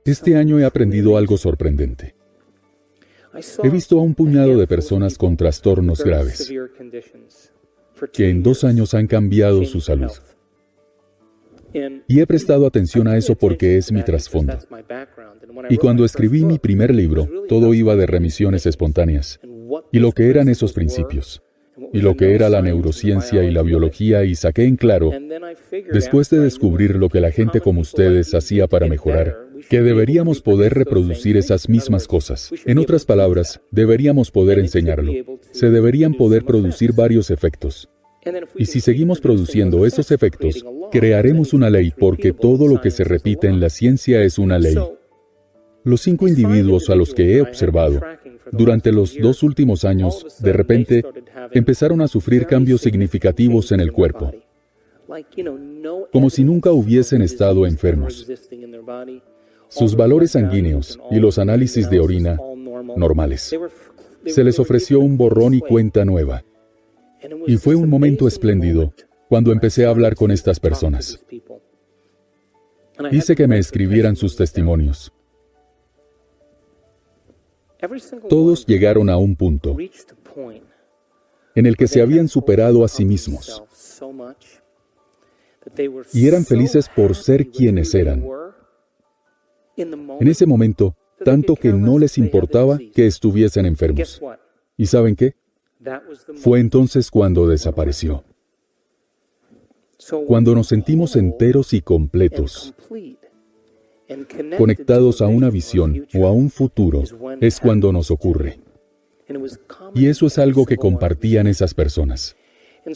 Este año he aprendido algo sorprendente. He visto a un puñado de personas con trastornos graves, que en 2 años han cambiado su salud. Y he prestado atención a eso porque es mi trasfondo. Y cuando escribí mi primer libro, todo iba de remisiones espontáneas, y lo que eran esos principios, y lo que era la neurociencia y la biología, y saqué en claro, después de descubrir lo que la gente como ustedes hacía para mejorar, que deberíamos poder reproducir esas mismas cosas. En otras palabras, deberíamos poder enseñarlo. Se deberían poder producir varios efectos. Y si seguimos produciendo esos efectos, crearemos una ley, porque todo lo que se repite en la ciencia es una ley. Los 5 individuos a los que he observado durante los 2 últimos años, de repente, empezaron a sufrir cambios significativos en el cuerpo, como si nunca hubiesen estado enfermos. Sus valores sanguíneos y los análisis de orina, normales. Se les ofreció un borrón y cuenta nueva. Y fue un momento espléndido cuando empecé a hablar con estas personas. Hice que me escribieran sus testimonios. Todos llegaron a un punto en el que se habían superado a sí mismos y eran felices por ser quienes eran. En ese momento, tanto que no les importaba que estuviesen enfermos. ¿Y saben qué? Fue entonces cuando desapareció. Cuando nos sentimos enteros y completos, conectados a una visión o a un futuro, es cuando nos ocurre. Y eso es algo que compartían esas personas.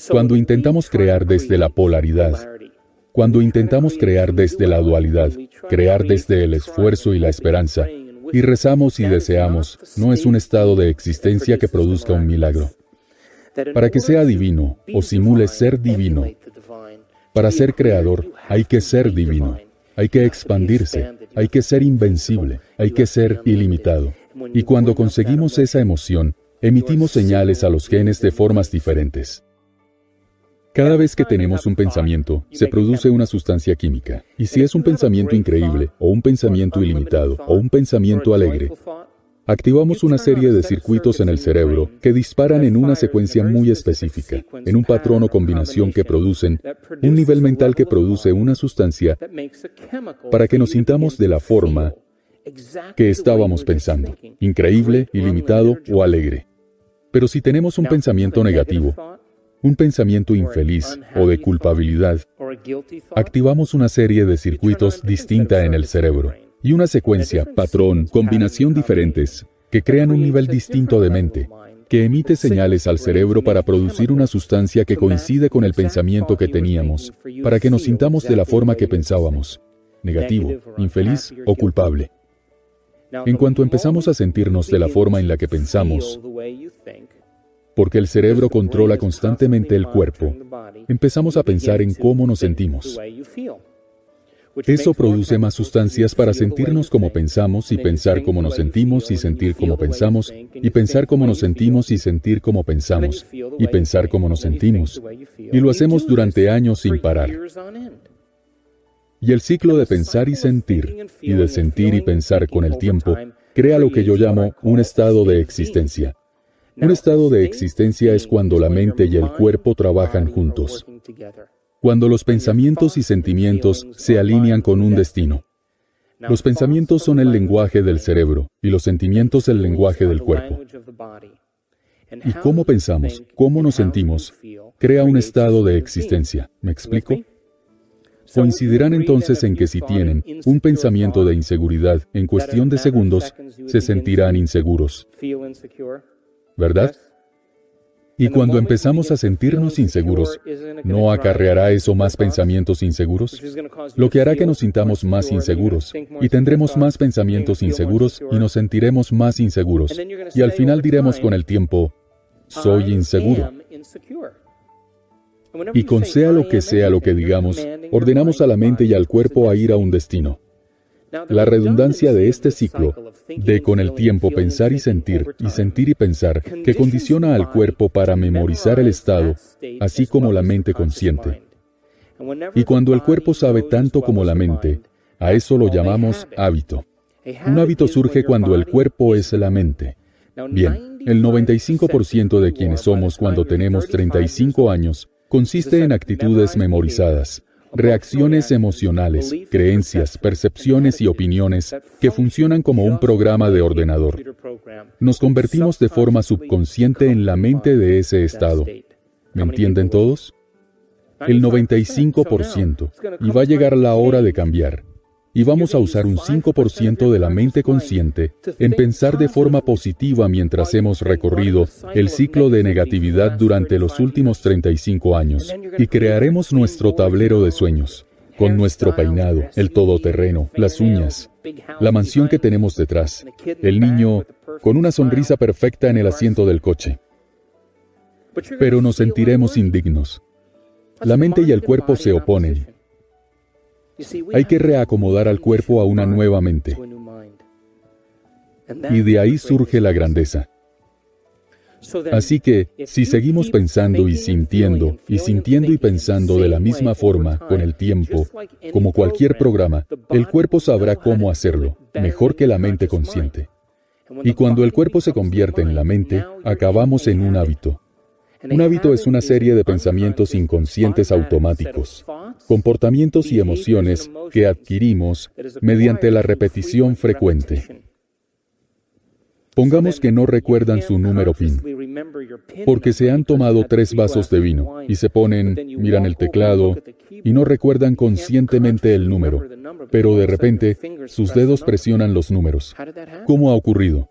Cuando intentamos crear desde la polaridad, cuando intentamos crear desde la dualidad, crear desde el esfuerzo y la esperanza, y rezamos y deseamos, no es un estado de existencia que produzca un milagro. Para que sea divino o simule ser divino, para ser creador hay que ser divino, hay que expandirse, hay que ser invencible, hay que ser ilimitado. Y cuando conseguimos esa emoción, emitimos señales a los genes de formas diferentes. Cada vez que tenemos un pensamiento, se produce una sustancia química. Y si es un pensamiento increíble, o un pensamiento ilimitado, o un pensamiento alegre, activamos una serie de circuitos en el cerebro que disparan en una secuencia muy específica, en un patrón o combinación que producen un nivel mental que produce una sustancia para que nos sintamos de la forma que estábamos pensando, increíble, ilimitado o alegre. Pero si tenemos un pensamiento negativo, un pensamiento infeliz o de culpabilidad, activamos una serie de circuitos distinta en el cerebro y una secuencia, patrón, combinación diferentes que crean un nivel distinto de mente, que emite señales al cerebro para producir una sustancia que coincide con el pensamiento que teníamos, para que nos sintamos de la forma que pensábamos, negativo, infeliz o culpable. En cuanto empezamos a sentirnos de la forma en la que pensamos, porque el cerebro controla constantemente el cuerpo, empezamos a pensar en cómo nos sentimos. Eso produce más sustancias para sentirnos como pensamos y pensar como nos sentimos y sentir como pensamos y pensar como nos sentimos y sentir como pensamos y pensar como nos sentimos. Y lo hacemos durante años sin parar. Y el ciclo de pensar y sentir, y de sentir y pensar con el tiempo, crea lo que yo llamo un estado de existencia. Un estado de existencia es cuando la mente y el cuerpo trabajan juntos. Cuando los pensamientos y sentimientos se alinean con un destino. Los pensamientos son el lenguaje del cerebro y los sentimientos el lenguaje del cuerpo. Y cómo pensamos, cómo nos sentimos, crea un estado de existencia. ¿Me explico? Coincidirán entonces en que si tienen un pensamiento de inseguridad, en cuestión de segundos, se sentirán inseguros. ¿Verdad? Y cuando empezamos a sentirnos inseguros, ¿no acarreará eso más pensamientos inseguros? Lo que hará que nos sintamos más inseguros, y tendremos más pensamientos inseguros, y nos sentiremos más inseguros. Y al final diremos con el tiempo, soy inseguro. Y con sea lo que digamos, ordenamos a la mente y al cuerpo a ir a un destino. La redundancia de este ciclo, de con el tiempo pensar y sentir y pensar, que condiciona al cuerpo para memorizar el estado, así como la mente consciente. Y cuando el cuerpo sabe tanto como la mente, a eso lo llamamos hábito. Un hábito surge cuando el cuerpo es la mente. Bien, el 95% de quienes somos cuando tenemos 35 años consiste en actitudes memorizadas, reacciones emocionales, creencias, percepciones y opiniones que funcionan como un programa de ordenador. Nos convertimos de forma subconsciente en la mente de ese estado. ¿Me entienden todos? El 95%. Y va a llegar la hora de cambiar. Y vamos a usar un 5% de la mente consciente en pensar de forma positiva mientras hemos recorrido el ciclo de negatividad durante los últimos 35 años. Y crearemos nuestro tablero de sueños, con nuestro peinado, el todoterreno, las uñas, la mansión que tenemos detrás, el niño con una sonrisa perfecta en el asiento del coche. Pero nos sentiremos indignos. La mente y el cuerpo se oponen. Hay que reacomodar al cuerpo a una nueva mente. Y de ahí surge la grandeza. Así que, si seguimos pensando y sintiendo y pensando de la misma forma con el tiempo, como cualquier programa, el cuerpo sabrá cómo hacerlo, mejor que la mente consciente. Y cuando el cuerpo se convierte en la mente, acabamos en un hábito. Un hábito es una serie de pensamientos inconscientes automáticos, comportamientos y emociones que adquirimos mediante la repetición frecuente. Pongamos que no recuerdan su número PIN, porque se han tomado 3 vasos de vino y se ponen, miran el teclado y no recuerdan conscientemente el número, pero de repente sus dedos presionan los números. ¿Cómo ha ocurrido?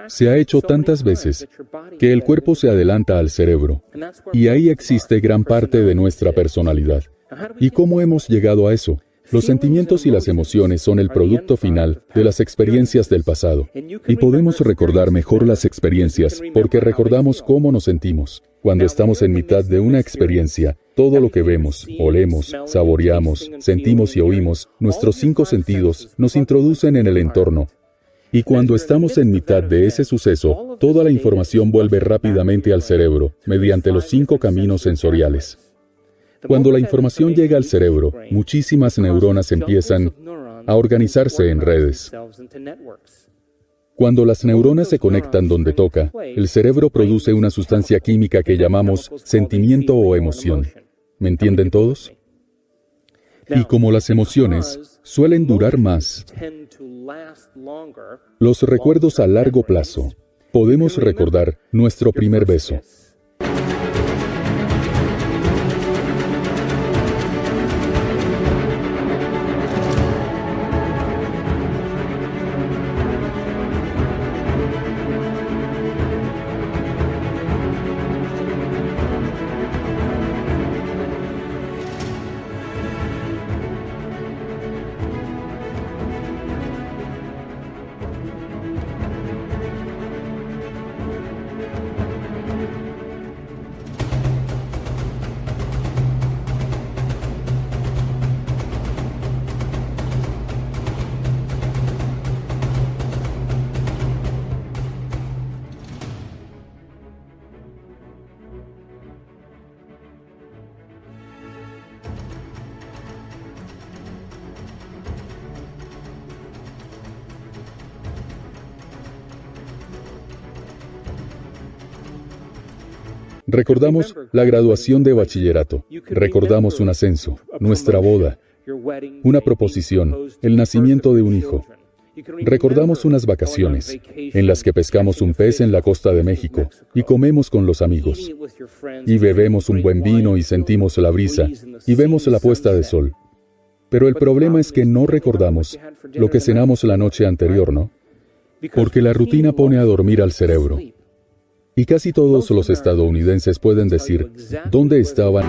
Se ha hecho tantas veces que el cuerpo se adelanta al cerebro, y ahí existe gran parte de nuestra personalidad. ¿Y cómo hemos llegado a eso? Los sentimientos y las emociones son el producto final de las experiencias del pasado, y podemos recordar mejor las experiencias porque recordamos cómo nos sentimos. Cuando estamos en mitad de una experiencia, todo lo que vemos, olemos, saboreamos, sentimos y oímos, nuestros 5 sentidos, nos introducen en el entorno. Y cuando estamos en mitad de ese suceso, toda la información vuelve rápidamente al cerebro, mediante los 5 caminos sensoriales. Cuando la información llega al cerebro, muchísimas neuronas empiezan a organizarse en redes. Cuando las neuronas se conectan donde toca, el cerebro produce una sustancia química que llamamos sentimiento o emoción. ¿Me entienden todos? Y como las emociones suelen durar más, los recuerdos a largo plazo, podemos recordar nuestro primer beso. Recordamos la graduación de bachillerato, recordamos un ascenso, nuestra boda, una proposición, el nacimiento de un hijo. Recordamos unas vacaciones en las que pescamos un pez en la costa de México y comemos con los amigos. Y bebemos un buen vino y sentimos la brisa y vemos la puesta de sol. Pero el problema es que no recordamos lo que cenamos la noche anterior, ¿no? Porque la rutina pone a dormir al cerebro. Y casi todos los estadounidenses pueden decir dónde estaban.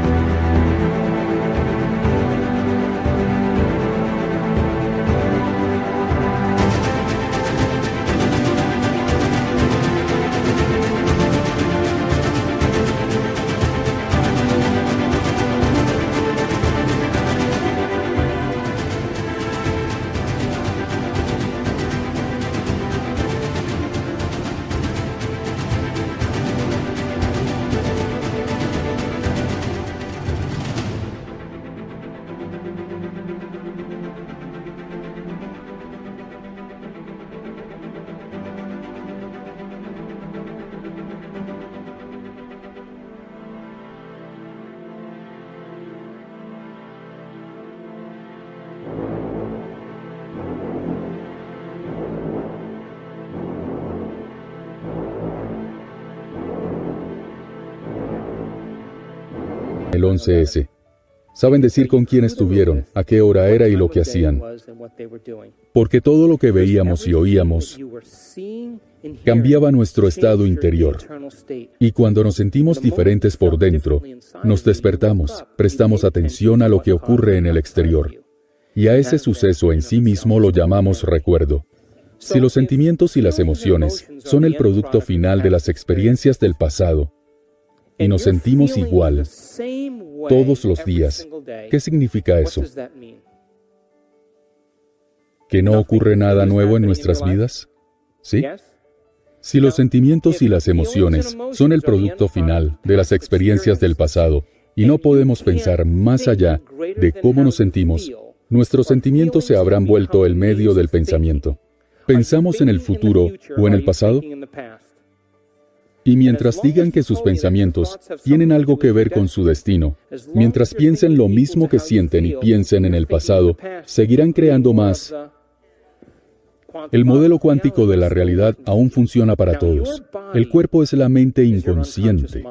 El 11S. Saben decir con quién estuvieron, a qué hora era y lo que hacían. Porque todo lo que veíamos y oíamos cambiaba nuestro estado interior. Y cuando nos sentimos diferentes por dentro, nos despertamos, prestamos atención a lo que ocurre en el exterior. Y a ese suceso en sí mismo lo llamamos recuerdo. Si los sentimientos y las emociones son el producto final de las experiencias del pasado, y nos sentimos igual todos los días, ¿qué significa eso? ¿Que no ocurre nada nuevo en nuestras vidas? ¿Sí? Si los sentimientos y las emociones son el producto final de las experiencias del pasado y no podemos pensar más allá de cómo nos sentimos, nuestros sentimientos se habrán vuelto el medio del pensamiento. ¿Pensamos en el futuro o en el pasado? Y mientras digan que sus pensamientos tienen algo que ver con su destino, mientras piensen lo mismo que sienten y piensen en el pasado, seguirán creando más. El modelo cuántico de la realidad aún funciona para todos. El cuerpo es la mente inconsciente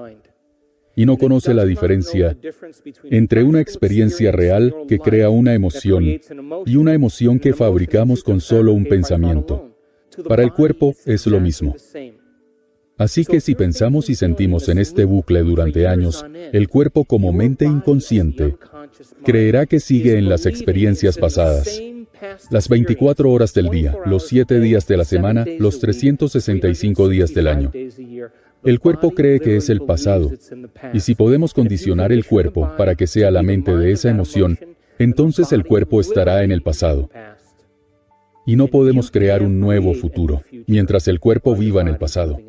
y no conoce la diferencia entre una experiencia real que crea una emoción y una emoción que fabricamos con solo un pensamiento. Para el cuerpo es lo mismo. Así que si pensamos y sentimos en este bucle durante años, el cuerpo como mente inconsciente creerá que sigue en las experiencias pasadas. Las 24 horas del día, los 7 días de la semana, los 365 días del año. El cuerpo cree que es el pasado, y si podemos condicionar el cuerpo para que sea la mente de esa emoción, entonces el cuerpo estará en el pasado. Y no podemos crear un nuevo futuro, mientras el cuerpo viva en el pasado.